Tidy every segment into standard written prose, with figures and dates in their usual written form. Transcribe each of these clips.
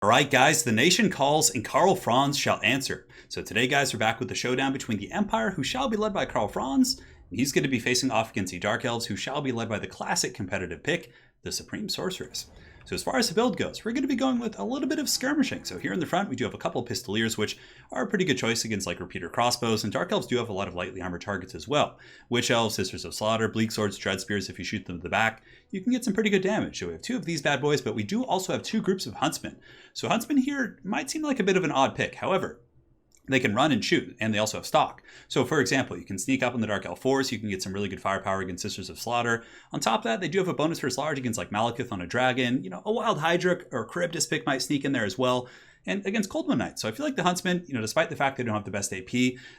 Alright guys, the nation calls and Karl Franz shall answer. So today guys, we're back with the showdown between the Empire, who shall be led by Karl Franz, and he's going to be facing off against the Dark Elves, who shall be led by the classic competitive pick, the Supreme Sorceress. So as far as the build goes, we're going to be going with a little bit of skirmishing. So here in the front, we do have a couple Pistoliers, which are a pretty good choice against like repeater crossbows, and Dark Elves do have a lot of lightly armored targets as well. Witch Elves, Sisters of Slaughter, Bleak Swords, Dread Spears, if you shoot them to the back, you can get some pretty good damage. So we have two of these bad boys, but we do also have two groups of Huntsmen. So Huntsmen here might seem like a bit of an odd pick. However, they can run and shoot, and they also have stock. So for example, you can sneak up on the Dark Elf Force, you can get some really good firepower against Sisters of Slaughter. On top of that, they do have a bonus for large against like Malekith on a Dragon. You know, a Wild Hydra or Charybdis pick might sneak in there as well. And against Cold Moon Knight. So I feel like the Huntsmen, you know, despite the fact they don't have the best AP,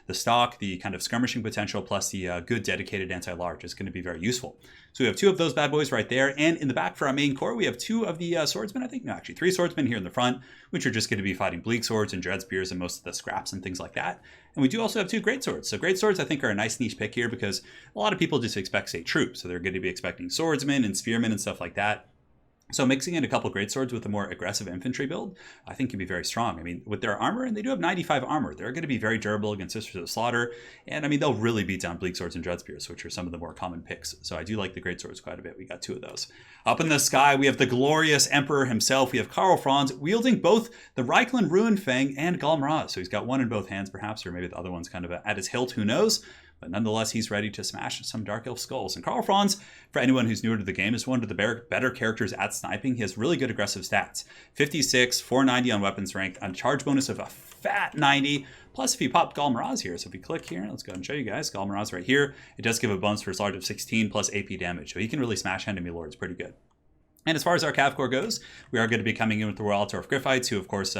the stock, the kind of skirmishing potential, plus the good dedicated anti-large is going to be very useful. So we have two of those bad boys right there. And in the back for our main core, we have two of the swordsmen, I think. No, actually three swordsmen here in the front, which are just going to be fighting Bleak Swords and Dread Spears and most of the scraps and things like that. And we do also have two Great Swords. So Great Swords, I think, are a nice niche pick here because a lot of people just expect, say, troops. So they're going to be expecting swordsmen and spearmen and stuff like that. So mixing in a couple greatswords with a more aggressive infantry build, I think can be very strong. I mean, with their armor, and they do have 95 armor, they're going to be very durable against Sisters of Slaughter. And I mean, they'll really beat down Bleak Swords and Dread Spears, which are some of the more common picks. So I do like the greatswords quite a bit. We got two of those. Up in the sky, we have the glorious Emperor himself. We have Karl Franz wielding both the Reikland Ruin Fang and Galmaraz. So he's got one in both hands, perhaps, or maybe the other one's kind of at his hilt, who knows? But nonetheless, he's ready to smash some Dark Elf skulls. And Karl Franz, for anyone who's newer to the game, is one of the better characters at sniping. He has really good aggressive stats. 56, 490 on weapons ranked, a charge bonus of a fat 90. Plus, if you pop Galmaraz here, so if we click here, let's go ahead and show you guys. Galmaraz right here, it does give a bonus for his large of 16 plus AP damage. So he can really smash enemy lords pretty good. And as far as our Cav Corps goes, we are going to be coming in with the Royal Altar of Griffites, who, of course,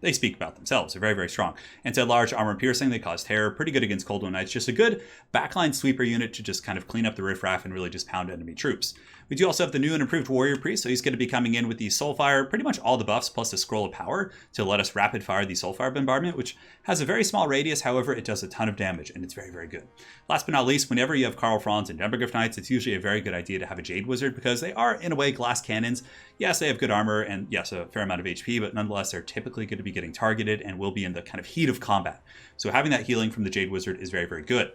they speak about themselves. They're very, very strong. And to large armor piercing, they cause terror. Pretty good against Cold Moon Knights. Just a good backline sweeper unit to just kind of clean up the riffraff and really just pound enemy troops. We do also have the new and improved Warrior Priest, so he's going to be coming in with the Soulfire, pretty much all the buffs, plus a Scroll of Power to let us rapid fire the Soulfire Bombardment, which has a very small radius. However, it does a ton of damage, and it's very, very good. Last but not least, whenever you have Karl Franz and Demogryph Knights, it's usually a very good idea to have a Jade Wizard because they are, in a way, glass cannons. Yes, they have good armor and, yes, a fair amount of HP, but nonetheless, they're typically going to be getting targeted and will be in the kind of heat of combat. So having that healing from the Jade Wizard is very, very good.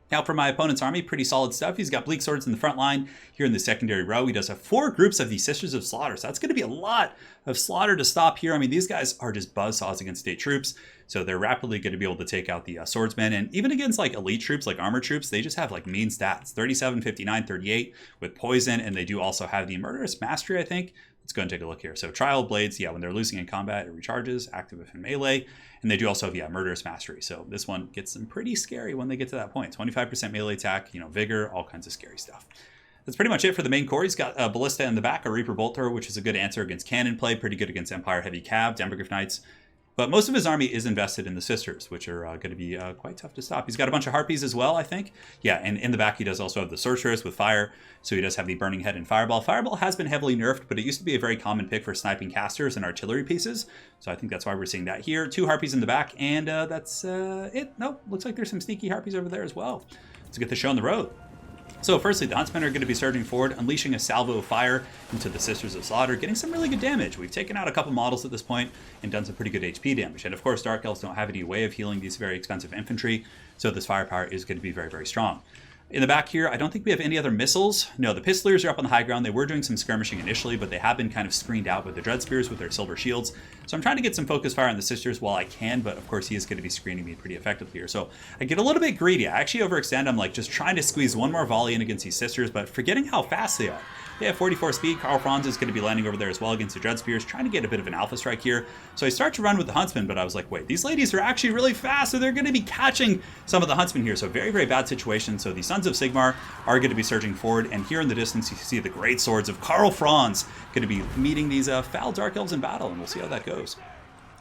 Now for my opponent's army, pretty solid stuff. He's got Bleak Swords in the front line. Here in the secondary row, he does have four groups of the Sisters of Slaughter. So that's going to be a lot of slaughter to stop here. I mean, these guys are just buzzsaws against state troops. So they're rapidly going to be able to take out the swordsmen. And even against like elite troops, like armor troops, they just have like mean stats. 37, 59, 38 with poison. And they do also have the Murderous Mastery, I think. Let's go and take a look here. So Trial Blades, yeah, when they're losing in combat, it recharges, active if in melee. And they do also have, yeah, Murderous Mastery. So this one gets them pretty scary when they get to that point. 25% melee attack, you know, vigor, all kinds of scary stuff. That's pretty much it for the main core. He's got a Ballista in the back, a Reaper Bolt Thrower, which is a good answer against cannon play, pretty good against Empire Heavy Cav, Demogryph Knights. But most of his army is invested in the Sisters, which are going to be quite tough to stop. He's got a bunch of Harpies as well, I think. Yeah, and in the back he does also have the Sorceress with fire. So he does have the Burning Head and Fireball. Fireball has been heavily nerfed, but it used to be a very common pick for sniping casters and artillery pieces. So I think that's why we're seeing that here. Two Harpies in the back, and that's it. Nope, looks like there's some sneaky Harpies over there as well. Let's get the show on the road. So firstly, the Huntsmen are going to be surging forward, unleashing a salvo of fire into the Sisters of Slaughter, getting some really good damage. We've taken out a couple models at this point and done some pretty good HP damage. And of course, Dark Elves don't have any way of healing these very expensive infantry, so this firepower is going to be very, very strong. In the back here, I don't think we have any other missiles. No, the Pistoliers are up on the high ground. They were doing some skirmishing initially, but they have been kind of screened out with the Dread Spears with their silver shields. So I'm trying to get some focus fire on the Sisters while I can, but of course he is going to be screening me pretty effectively here. So I get a little bit greedy. I actually overextend. I'm like just trying to squeeze one more volley in against these Sisters, but forgetting how fast they are. They have 44 speed. Karl Franz is going to be landing over there as well against the Dread Spears, trying to get a bit of an alpha strike here. So I start to run with the Huntsmen, but I was like, wait, these ladies are actually really fast, so they're going to be catching some of the Huntsmen here. So very, very bad situation. So the Sons of Sigmar are going to be surging forward, and here in the distance you see the great swords of Karl Franz going to be meeting these foul Dark Elves in battle, and we'll see how that goes.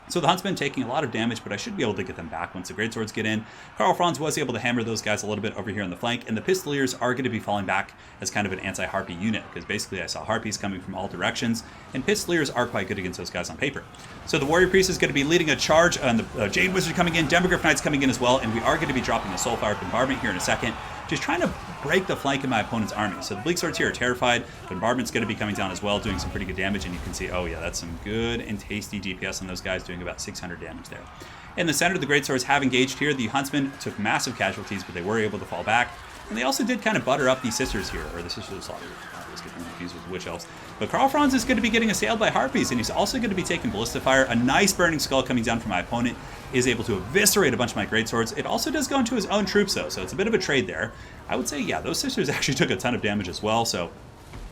So the Huntsmen taking a lot of damage, but I should be able to get them back once the Greatswords get in. Karl Franz was able to hammer those guys a little bit over here on the flank, and the Pistoliers are going to be falling back as kind of an anti-Harpy unit, because basically I saw Harpies coming from all directions, and Pistoliers are quite good against those guys on paper. So the Warrior Priest is going to be leading a charge, and the Jade Wizard coming in, Demogryph Knights coming in as well, and we are going to be dropping a Soulfire Bombardment here in a second. just trying to break the flank of my opponent's army. So the Bleak Swords here are terrified. Bombardment's going to be coming down as well, doing some pretty good damage, and you can see, oh yeah, that's some good and tasty DPS on those guys, doing about 600 damage there. In the center, the Great Swords have engaged here. The Huntsmen took massive casualties, but they were able to fall back. And they also did kind of butter up the Sisters here, or the Sisters of Slaughter. I was getting confused with the Witch Elves. But Karl Franz is going to be getting assailed by Harpies, and he's also going to be taking Ballista Fire. A nice Burning Skull coming down from my opponent is able to eviscerate a bunch of my Great Swords. It also does go into his own troops, though, so it's a bit of a trade there. I would say, yeah, those Sisters actually took a ton of damage as well, so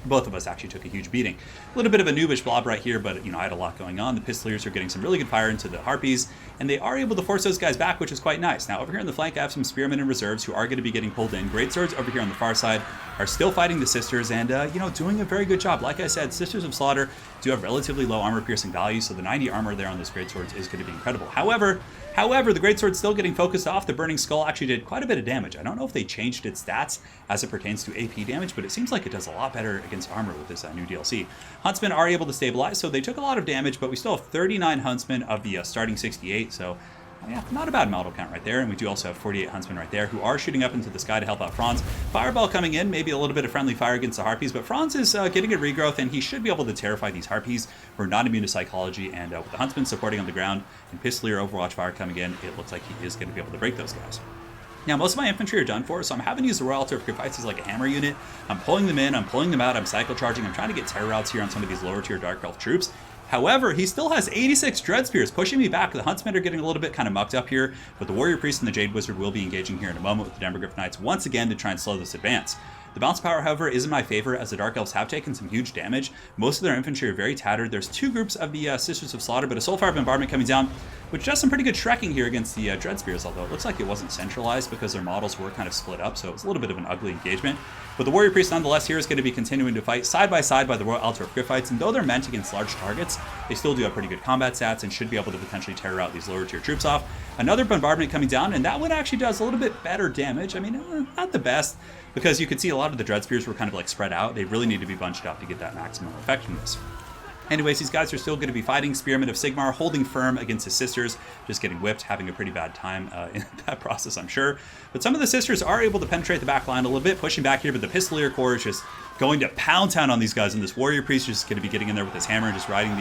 both of us actually took a huge beating. A little bit of a noobish blob right here, but, you know, I had a lot going on. The Pistoliers are getting some really good fire into the Harpies, and they are able to force those guys back, which is quite nice. Now, over here on the flank, I have some Spearmen and Reserves who are going to be getting pulled in. Great Swords over here on the far side are still fighting the Sisters and, you know, doing a very good job. Like I said, Sisters of Slaughter do have relatively low armor-piercing value, so the 90 armor there on those Great Swords is going to be incredible. However, the Great Sword's still getting focused off. The Burning Skull actually did quite a bit of damage. I don't know if they changed its stats as it pertains to AP damage, but it seems like it does a lot better against armor with this new DLC. Huntsmen are able to stabilize, so they took a lot of damage, but we still have 39 Huntsmen of the starting 68, so yeah, not a bad model count right there. And we do also have 48 Huntsmen right there who are shooting up into the sky to help out Franz. Fireball coming in, maybe a little bit of friendly fire against the Harpies, but Franz is getting a regrowth, and he should be able to terrify these Harpies who are not immune to psychology. And with the Huntsmen supporting on the ground and Pistolier Overwatch fire coming in, it looks like he is going to be able to break those guys. Now, most of my infantry are done for, so I'm having to use the Royal Altar of Sacrifice as like a hammer unit. I'm pulling them in, I'm pulling them out, I'm cycle charging, I'm trying to get terror routes here on some of these lower tier Dark Elf troops. However, he still has 86 Dread Spears pushing me back. The Huntsmen are getting a little bit kind of mucked up here, but the Warrior Priest and the Jade Wizard will be engaging here in a moment with the Demogryph Knights once again to try and slow this advance. The bounce power, however, is in my favor as the Dark Elves have taken some huge damage. Most of their infantry are very tattered. There's two groups of the Sisters of Slaughter, but a Soulfire Bombardment coming down, which does some pretty good shrekking here against the Dread Spears, although it looks like it wasn't centralized because their models were kind of split up, so it was a little bit of an ugly engagement. But the Warrior Priest, nonetheless, here is going to be continuing to fight side by side by the Royal Altar of Griffites, and though they're meant against large targets, they still do have pretty good combat stats and should be able to potentially tear out these lower tier troops off. Another Bombardment coming down, and that one actually does a little bit better damage. I mean, not the best, because you could see a lot of the Dread Spears were kind of like spread out. They really need to be bunched up to get that maximum effectiveness. Anyways, these guys are still going to be fighting. Spearman of Sigmar holding firm against his Sisters, just getting whipped, having a pretty bad time in that process, I'm sure. But some of the Sisters are able to penetrate the back line a little bit, pushing back here, but the Pistolier Corps is just going to pound town on these guys, and this Warrior Priest is just going to be getting in there with his hammer and just riding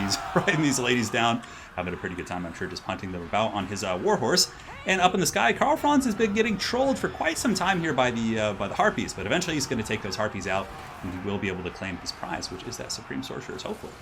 these ladies down, having a pretty good time, I'm sure, just punting them about on his Warhorse. And up in the sky, Karl Franz has been getting trolled for quite some time here by the Harpies, but eventually he's going to take those Harpies out, and he will be able to claim his prize, which is that Supreme Sorcerer's, hopefully.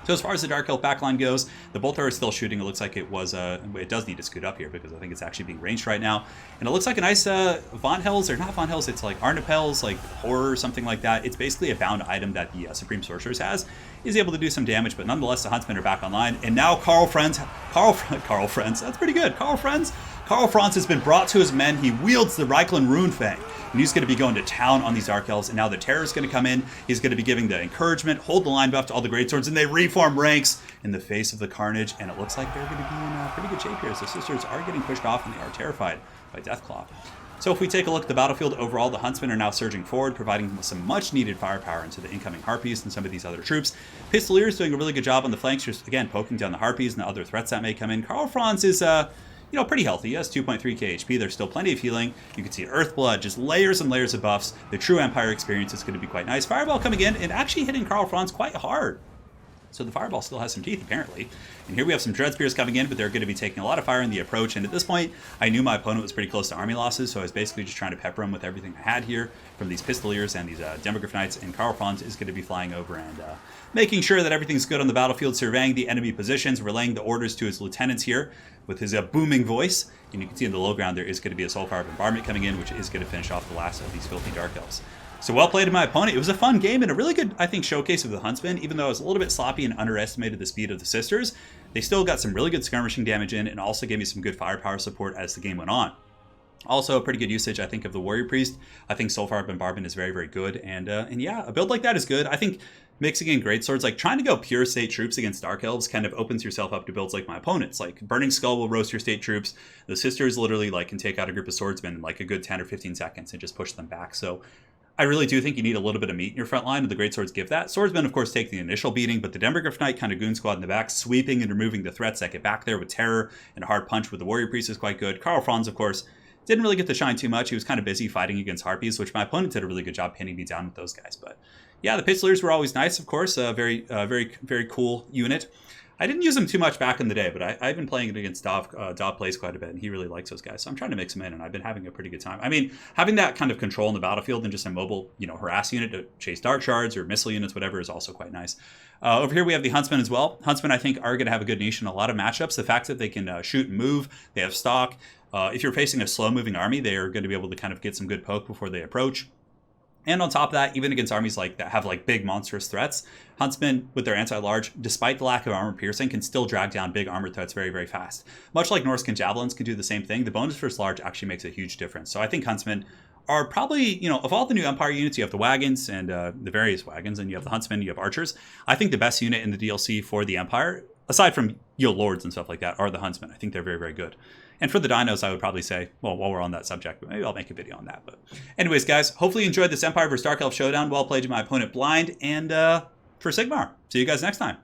So as far as the Dark Elf backline goes, the Bolter is still shooting. It looks like it was, it does need to scoot up here because I think it's actually being ranged right now. And it looks like a nice Von Hells, or not Von Hells, it's like Arnapels, like Horror or something like that. It's basically a bound item that the Supreme Sorcerers has. Is able to do some damage, but nonetheless the Huntsmen are back online. And now Karl Franz, that's pretty good. Karl Franz has been brought to his men. He wields the Reikland Runefang, and he's going to be going to town on these Dark Elves. And now the Terror is going to come in. He's going to be giving the encouragement, hold the line buff to all the Greatswords, and they reform ranks in the face of the carnage. And it looks like they're going to be in pretty good shape here, as the Sisters are getting pushed off and they are terrified by Deathclaw. So if we take a look at the battlefield overall, the Huntsmen are now surging forward, providing some much needed firepower into the incoming Harpies and some of these other troops. Pistolier is doing a really good job on the flanks, just again poking down the Harpies and the other threats that may come in. Karl Franz is pretty healthy. He has 2.3k HP. There's still plenty of healing. You can see Earthblood, just layers and layers of buffs. The true Empire experience is going to be quite nice. Fireball coming in and actually hitting Karl Franz quite hard. So the Fireball still has some teeth, apparently. And here we have some Dread Spears coming in, but they're going to be taking a lot of fire in the approach. And at this point, I knew my opponent was pretty close to army losses, so I was basically just trying to pepper him with everything I had here from these Pistoliers and these Demogryph Knights. And Karl Franz is going to be flying over and making sure that everything's good on the battlefield, surveying the enemy positions, relaying the orders to his lieutenants here with his booming voice. And you can see in the low ground there is going to be a Soulfire Bombardment coming in, which is going to finish off the last of these filthy Dark Elves. So well played to my opponent. It was a fun game and a really good, I think, showcase of the Huntsmen. Even though I was a little bit sloppy and underestimated the speed of the Sisters, they still got some really good skirmishing damage in and also gave me some good firepower support as the game went on. Also, a pretty good usage, I think, of the Warrior Priest. I think Soulfire Bombardment is very, very good. And yeah, a build like that is good. I think mixing in Greatswords, like trying to go pure state troops against Dark Elves kind of opens yourself up to builds like my opponents. Like Burning Skull will roast your state troops. The Sisters literally like can take out a group of swordsmen in like a good 10 or 15 seconds and just push them back. So I really do think you need a little bit of meat in your front line, and the Greatswords give that. Swordsmen, of course, take the initial beating, but the Demogryph Knight kind of goon squad in the back, sweeping and removing the threats that get back there with terror and a hard punch with the Warrior Priest is quite good. Karl Franz, of course, Didn't really get to shine too much. He was kind of busy fighting against Harpies, which my opponent did a really good job pinning me down with those guys. But yeah, the Pistolers were always nice, of course. Very cool unit. I didn't use him too much back in the day, but I've been playing it against Dov. Dov plays quite a bit, and he really likes those guys. So I'm trying to mix him in, and I've been having a pretty good time. I mean, having that kind of control in the battlefield and just a mobile, harass unit to chase Dark Shards or missile units, whatever, is also quite nice. Over here we have the Huntsmen as well. Huntsmen, I think, are going to have a good niche in a lot of matchups. The fact that they can shoot and move, they have stock. If you're facing a slow-moving army, they are going to be able to kind of get some good poke before they approach. And on top of that, even against armies that have big monstrous threats, Huntsmen with their anti-large, despite the lack of armor piercing, can still drag down big armored threats very, very fast. Much like Norscan Javelins can do the same thing, the bonus versus large actually makes a huge difference. So I think Huntsmen are probably, of all the new Empire units, you have the wagons and the various wagons, and you have the Huntsmen, you have archers. I think the best unit in the DLC for the Empire, aside from Lords and stuff like that, are the Huntsmen. I think they're very, very good. And for the dinos, I would probably say, well, while we're on that subject, but maybe I'll make a video on that. But anyways, guys, hopefully you enjoyed this Empire vs. Dark Elf showdown. Well played to my opponent Blind, and for Sigmar. See you guys next time.